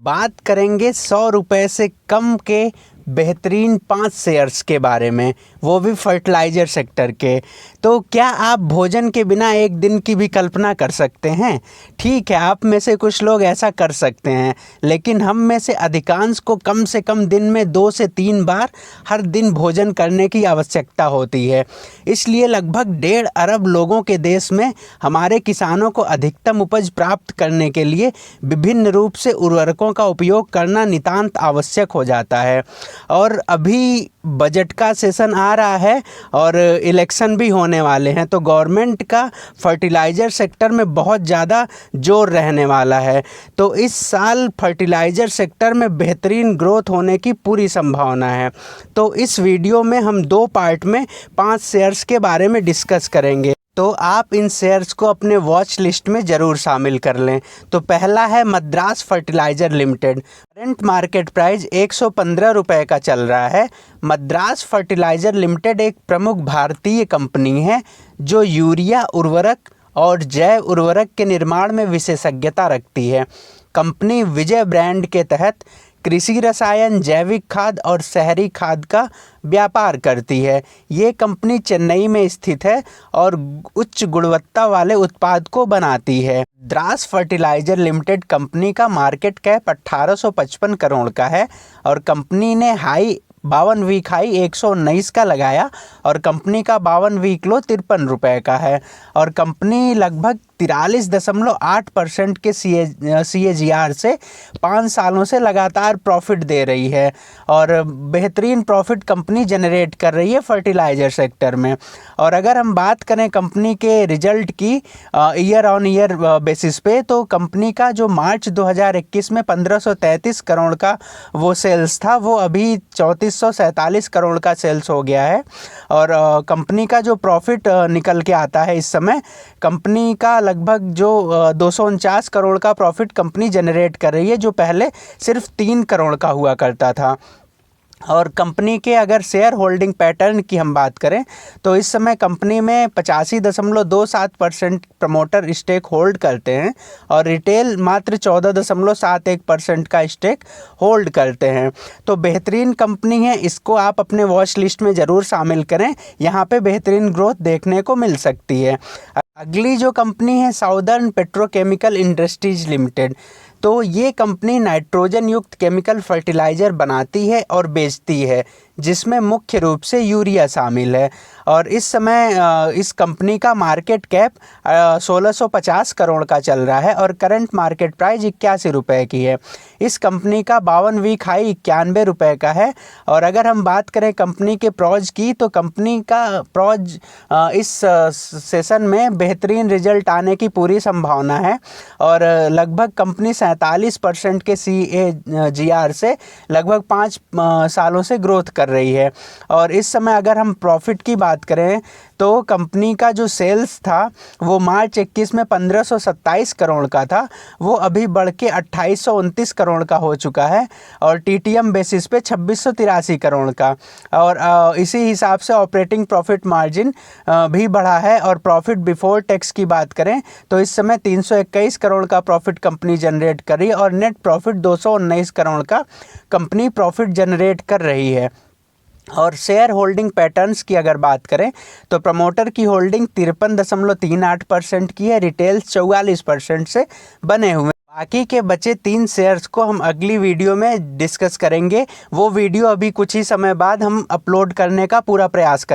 बात करेंगे 100 रुपये से कम के बेहतरीन 5 शेयर्स के बारे में, वो भी फर्टिलाइज़र सेक्टर के। तो क्या आप भोजन के बिना एक दिन की भी कल्पना कर सकते हैं? ठीक है, आप में से कुछ लोग ऐसा कर सकते हैं, लेकिन हम में से अधिकांश को कम से कम दिन में 2 से 3 बार हर दिन भोजन करने की आवश्यकता होती है। इसलिए लगभग 1.5 अरब लोगों के देश में हमारे किसानों को अधिकतम उपज प्राप्त करने के लिए विभिन्न रूप से उर्वरकों का उपयोग करना नितांत आवश्यक हो जाता है। और अभी बजट का सेशन आ रहा है और इलेक्शन भी होने वाले हैं, तो गवर्नमेंट का फर्टिलाइज़र सेक्टर में बहुत ज़्यादा जोर रहने वाला है। तो इस साल फर्टिलाइज़र सेक्टर में बेहतरीन ग्रोथ होने की पूरी संभावना है। तो इस वीडियो में हम 2 पार्ट में 5 शेयर्स के बारे में डिस्कस करेंगे, तो आप इन शेयर्स को अपने वॉच लिस्ट में ज़रूर शामिल कर लें। तो पहला है Madras fertiliser limited. Current market price 115 रुपये का चल रहा है। मद्रास फर्टिलाइज़र लिमिटेड एक प्रमुख भारतीय कंपनी है जो यूरिया उर्वरक और जैव उर्वरक के निर्माण में विशेषज्ञता रखती है। कंपनी विजय ब्रांड के तहत कृषि रसायन, जैविक खाद और शहरी खाद का व्यापार करती है। ये कंपनी चेन्नई में स्थित है और उच्च गुणवत्ता वाले उत्पाद को बनाती है। मद्रास फर्टिलाइज़र लिमिटेड कंपनी का मार्केट कैप 1855 करोड़ का है और कंपनी ने 52 वीक हाई 119 का लगाया और कंपनी का 52 वीक लो 53 रुपये का है। और कंपनी लगभग 43.8% के CAGR से 5 सालों से लगातार प्रॉफिट दे रही है और बेहतरीन प्रॉफिट कंपनी जनरेट कर रही है फर्टिलाइज़र सेक्टर में। और अगर हम बात करें कंपनी के रिजल्ट की ईयर ऑन ईयर बेसिस पे, तो कंपनी का जो मार्च 2021 में 1533 करोड़ का वो सेल्स था, वो अभी 3447 करोड़ का सेल्स हो गया है। और कंपनी का जो प्रॉफिट निकल के आता है इस समय, कंपनी का लगभग जो 249 करोड़ का प्रॉफिट कंपनी जनरेट कर रही है, जो पहले सिर्फ 3 करोड़ का हुआ करता था। और कंपनी के अगर शेयर होल्डिंग पैटर्न की हम बात करें, तो इस समय कंपनी में 85.27% प्रमोटर स्टेक होल्ड करते हैं और रिटेल मात्र 14.71% का स्टेक होल्ड करते हैं। तो बेहतरीन कंपनी है, इसको आप अपने वॉच लिस्ट में ज़रूर शामिल करें। यहाँ पे बेहतरीन ग्रोथ देखने को मिल सकती है। अगली जो कंपनी है साउदर्न पेट्रोकेमिकल इंडस्ट्रीज लिमिटेड। तो ये कंपनी नाइट्रोजन युक्त केमिकल फर्टिलाइज़र बनाती है और बेचती है, जिसमें मुख्य रूप से यूरिया शामिल है। और इस समय इस कंपनी का मार्केट कैप 1650 करोड़ का चल रहा है और करंट मार्केट प्राइस 81 रुपये की है। इस कंपनी का 52 वीक हाई 91 रुपये का है। और अगर हम बात करें कंपनी के प्रॉज की, तो कंपनी का प्रॉज इस सेशन में बेहतरीन रिजल्ट आने की पूरी संभावना है और लगभग कंपनी 47% के CAGR से लगभग 5 सालों से ग्रोथ कर रही है। और इस समय अगर हम प्रॉफिट की बात करें, तो कंपनी का जो सेल्स था वो मार्च 21 में 1527 करोड़ का था, वो अभी बढ़ के 2829 करोड़ का हो चुका है और TTM बेसिस पे 2683 करोड़ का। और इसी हिसाब से ऑपरेटिंग प्रॉफिट मार्जिन भी बढ़ा है। और प्रॉफिट बिफोर टैक्स की बात करें, तो इस समय 321 करोड़ का प्रॉफिट कंपनी जनरेट कर रही है और नेट प्रॉफिट 219 करोड़ का कंपनी प्रॉफिट जनरेट कर रही है। और शेयर होल्डिंग पैटर्न्स की अगर बात करें, तो प्रमोटर की होल्डिंग 53.38% की है, रिटेल 44% से बने हुए। बाकी के बचे 3 शेयर्स को हम अगली वीडियो में डिस्कस करेंगे। वो वीडियो अभी कुछ ही समय बाद हम अपलोड करने का पूरा प्रयास करेंगे।